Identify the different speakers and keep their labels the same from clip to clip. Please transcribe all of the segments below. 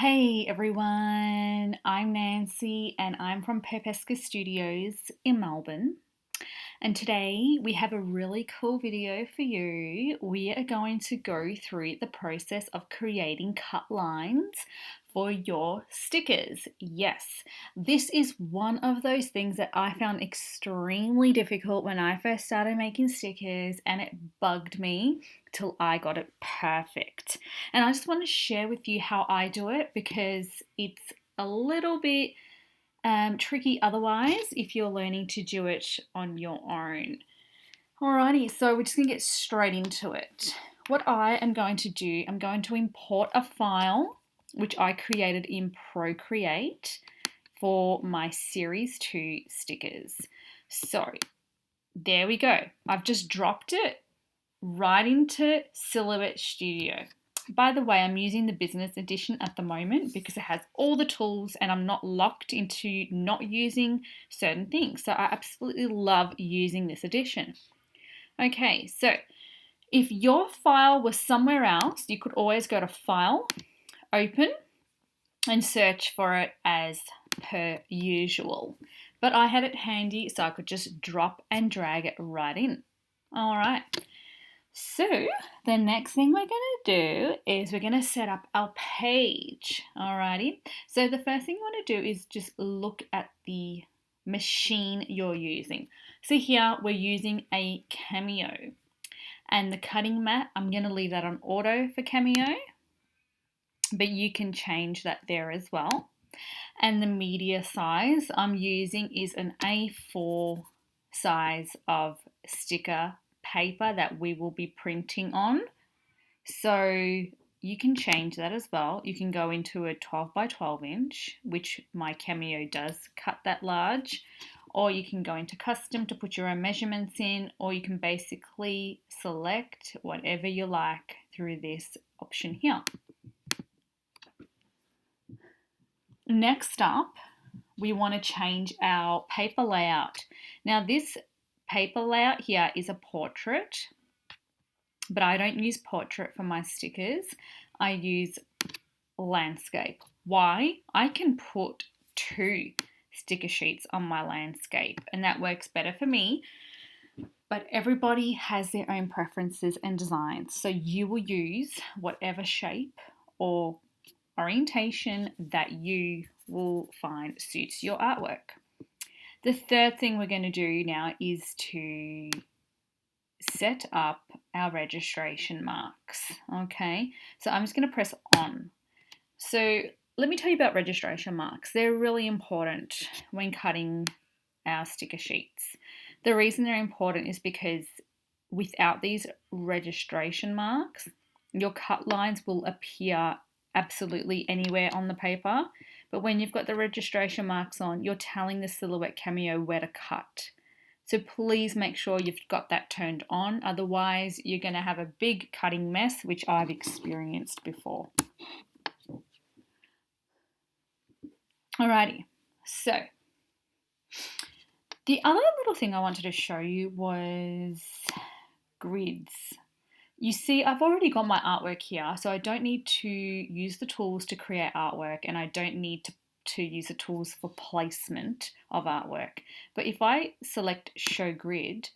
Speaker 1: Hey everyone, I'm Nancy and I'm from Perpesca Studios in Melbourne. And today we have a really cool video for you. We are going to go through the process of creating cut lines for your stickers. Yes, this is one of those things that I found extremely difficult when I first started making stickers, and it bugged me till I got it perfect. And I just want to share with you how I do it because it's a little bit tricky otherwise if you're learning to do it on your own. Alrighty, so we're just going to get straight into it. What I am going to do, I'm going to import a file which I created in Procreate for my Series 2 stickers. So there we go. I've just dropped it right into Silhouette Studio. By the way, I'm using the business edition at the moment because it has all the tools and I'm not locked into not using certain things. So I absolutely love using this edition. Okay, so if your file was somewhere else, you could always go to File, Open, and search for it as per usual. But I had it handy so I could just drop and drag it right in. All right. So the next thing we're going to do is we're going to set up our page. Alrighty. So the first thing you want to do is just look at the machine you're using. So here we're using a Cameo. And the cutting mat, I'm going to leave that on auto for Cameo. But you can change that there as well. And the media size I'm using is an A4 size of sticker paper that we will be printing on. So you can change that as well. You can go into a 12 by 12 inch, which my Cameo does cut that large, or you can go into custom to put your own measurements in, or you can basically select whatever you like through this option here. Next up, we want to change our paper layout. Now this paper layout here is a portrait, but I don't use portrait for my stickers. I use landscape. Why? I can put 2 sticker sheets on my landscape and that works better for me, but everybody has their own preferences and designs. So you will use whatever shape or orientation that you will find suits your artwork. The third thing we're going to do now is to set up our registration marks. Okay, so I'm just going to press on. So let me tell you about registration marks. They're really important when cutting our sticker sheets. The reason they're important is because without these registration marks, your cut lines will appear absolutely anywhere on the paper. But when you've got the registration marks on, you're telling the Silhouette Cameo where to cut. So please make sure you've got that turned on. Otherwise, you're going to have a big cutting mess, which I've experienced before. Alrighty, so the other little thing I wanted to show you was grids. You see, I've already got my artwork here, so I don't need to use the tools to create artwork and I don't need to use the tools for placement of artwork. But if I select show grid,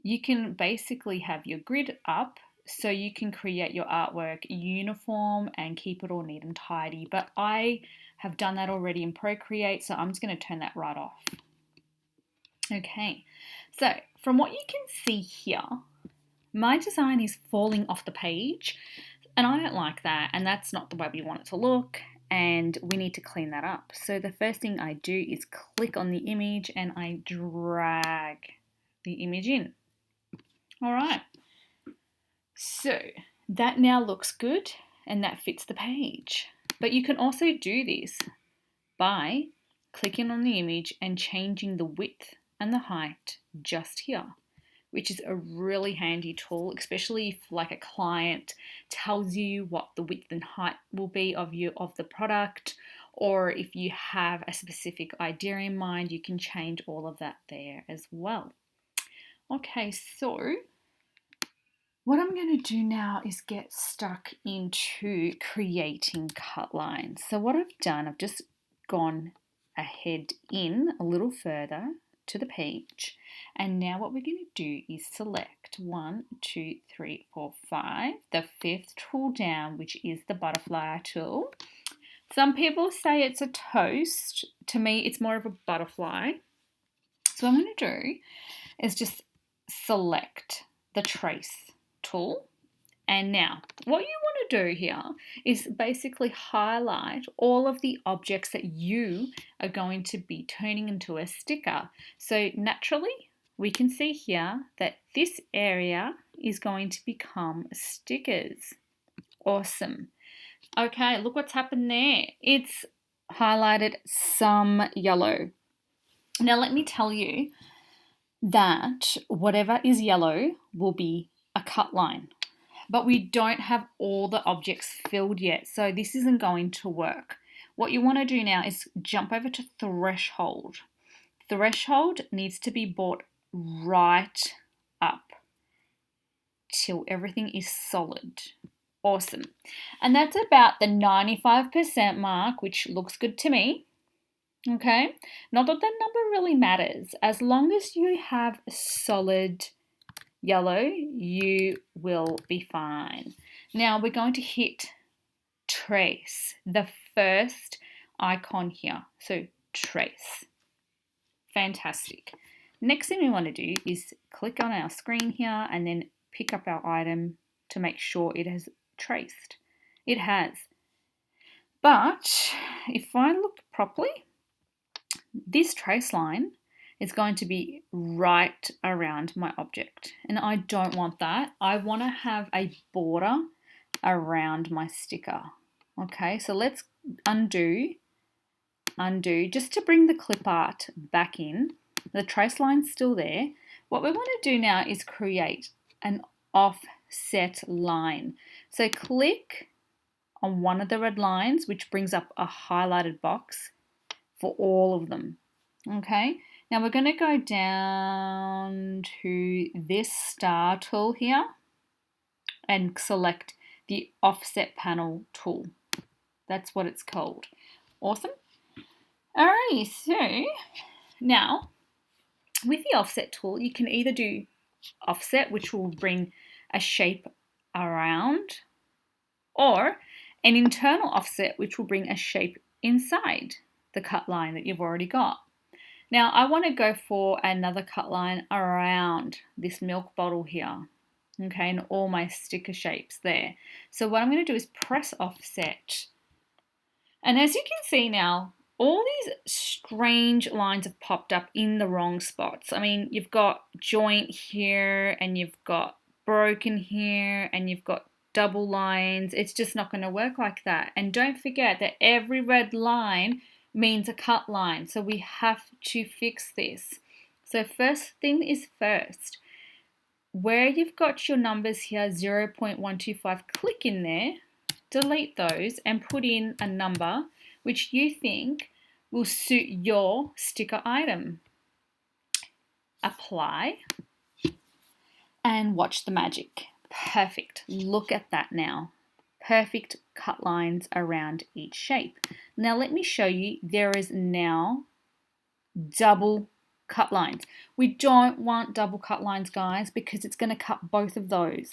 Speaker 1: you can basically have your grid up so you can create your artwork uniform and keep it all neat and tidy. But I have done that already in Procreate, so I'm just going to turn that right off. Okay, so from what you can see here, my design is falling off the page and I don't like that, and that's not the way we want it to look, and we need to clean that up. So the first thing I do is click on the image and I drag the image in. All right, so that now looks good and that fits the page. But you can also do this by clicking on the image and changing the width and the height just here, which is a really handy tool, especially if like a client tells you what the width and height will be of the product, or if you have a specific idea in mind, you can change all of that there as well. Okay, so What I'm going to do now is get stuck into creating cut lines. So what I've done, I've just gone ahead in a little further to the page. And now what we're going to do is select 1, 2, 3, 4, 5, the fifth tool down, which is the butterfly tool. Some people say it's a toast. To me, it's more of a butterfly. So what I'm going to do is just select the trace tool. And now what you want to do here is basically highlight all of the objects that you are going to be turning into a sticker. So naturally we can see here that this area is going to become stickers. Awesome. Okay, look what's happened there. It's highlighted some yellow. Now let me tell you that whatever is yellow will be a cut line. But we don't have all the objects filled yet, so this isn't going to work. What you want to do now is jump over to threshold. Threshold needs to be brought right up till everything is solid. Awesome. And that's about the 95% mark, which looks good to me. Okay, not that the number really matters. As long as you have solid yellow, you will be fine. Now we're going to hit trace, the first icon here. So trace. Fantastic. Next thing we want to do is click on our screen here and then pick up our item to make sure it has traced. It has. But if I look properly, this trace line is going to be right around my object, and I don't want that. I want to have a border around my sticker. Okay, so let's undo, just to bring the clip art back in. The trace line's still there. What we want to do now is create an offset line. So click on one of the red lines, which brings up a highlighted box for all of them. Okay, now we're going to go down to this star tool here and select the offset panel tool. That's what it's called. Awesome. Alrighty, so now with the offset tool, you can either do offset, which will bring a shape around, or an internal offset, which will bring a shape inside the cut line that you've already got. Now I want to go for another cut line around this milk bottle here, okay, and all my sticker shapes there. So what I'm going to do is press offset. And as you can see now, all these strange lines have popped up in the wrong spots. I mean, you've got joint here, and you've got broken here, and you've got double lines. It's just not going to work like that. And don't forget that every red line means a cut line. So we have to fix this. So first thing is first, where you've got your numbers here, 0.125, click in there, delete those, and put in a number which you think will suit your sticker item. Apply and watch the magic. Perfect. Look at that now. Perfect cut lines around each shape. Now let me show you, there is now double cut lines. We don't want double cut lines, guys, because it's going to cut both of those.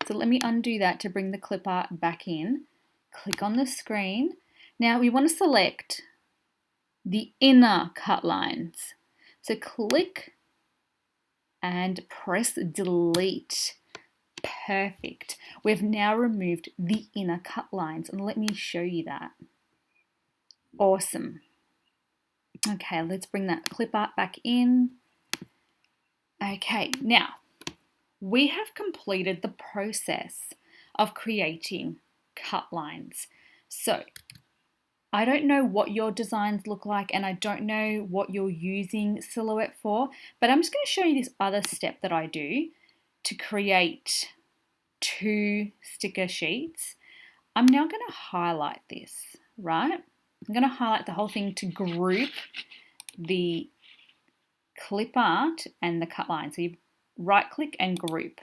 Speaker 1: So let me undo that to bring the clip art back in. Click on the screen. Now we want to select the inner cut lines. So click and press delete. Perfect. We've now removed the inner cut lines, and let me show you that. Awesome. Okay, let's bring that clip art back in. Okay, now we have completed the process of creating cut lines. So I don't know what your designs look like, and I don't know what you're using Silhouette for, but I'm just going to show you this other step that I do to create 2 sticker sheets. I'm now going to highlight this, right? I'm going to highlight the whole thing to group the clip art and the cut line. So you right click and group.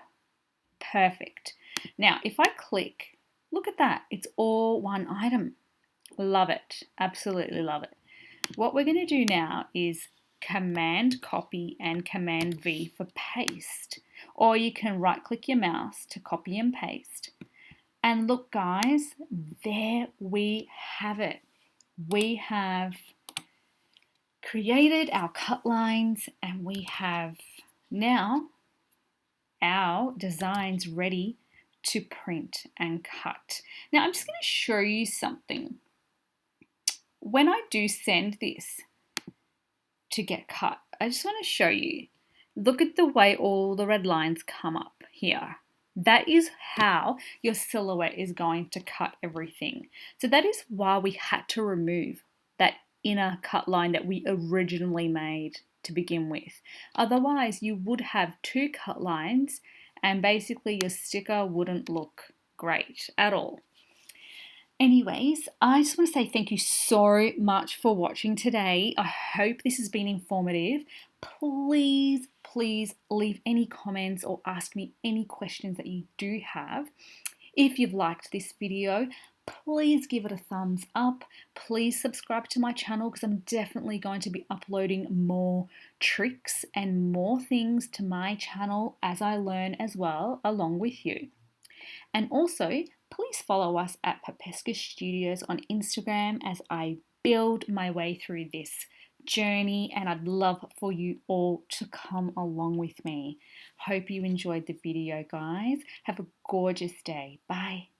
Speaker 1: Perfect. Now, if I click, look at that. It's all one item. Love it. Absolutely love it. What we're going to do now is Command copy and Command V for paste. Or you can right click your mouse to copy and paste. And look guys, there we have it. We have created our cut lines and we have now our designs ready to print and cut. Now I'm just going to show you something. When I do send this to get cut, I just want to show you. Look at the way all the red lines come up here. That is how your silhouette is going to cut everything. So that is why we had to remove that inner cut line that we originally made to begin with. Otherwise, you would have two cut lines and basically your sticker wouldn't look great at all. Anyways, I just want to say thank you so much for watching today. I hope this has been informative. Please leave any comments or ask me any questions that you do have. If you've liked this video, please give it a thumbs up. Please subscribe to my channel because I'm definitely going to be uploading more tricks and more things to my channel as I learn as well along with you. And also, please follow us at Popescu Studios on Instagram as I build my way through this journey, and I'd love for you all to come along with me. Hope you enjoyed the video, guys. Have a gorgeous day. Bye.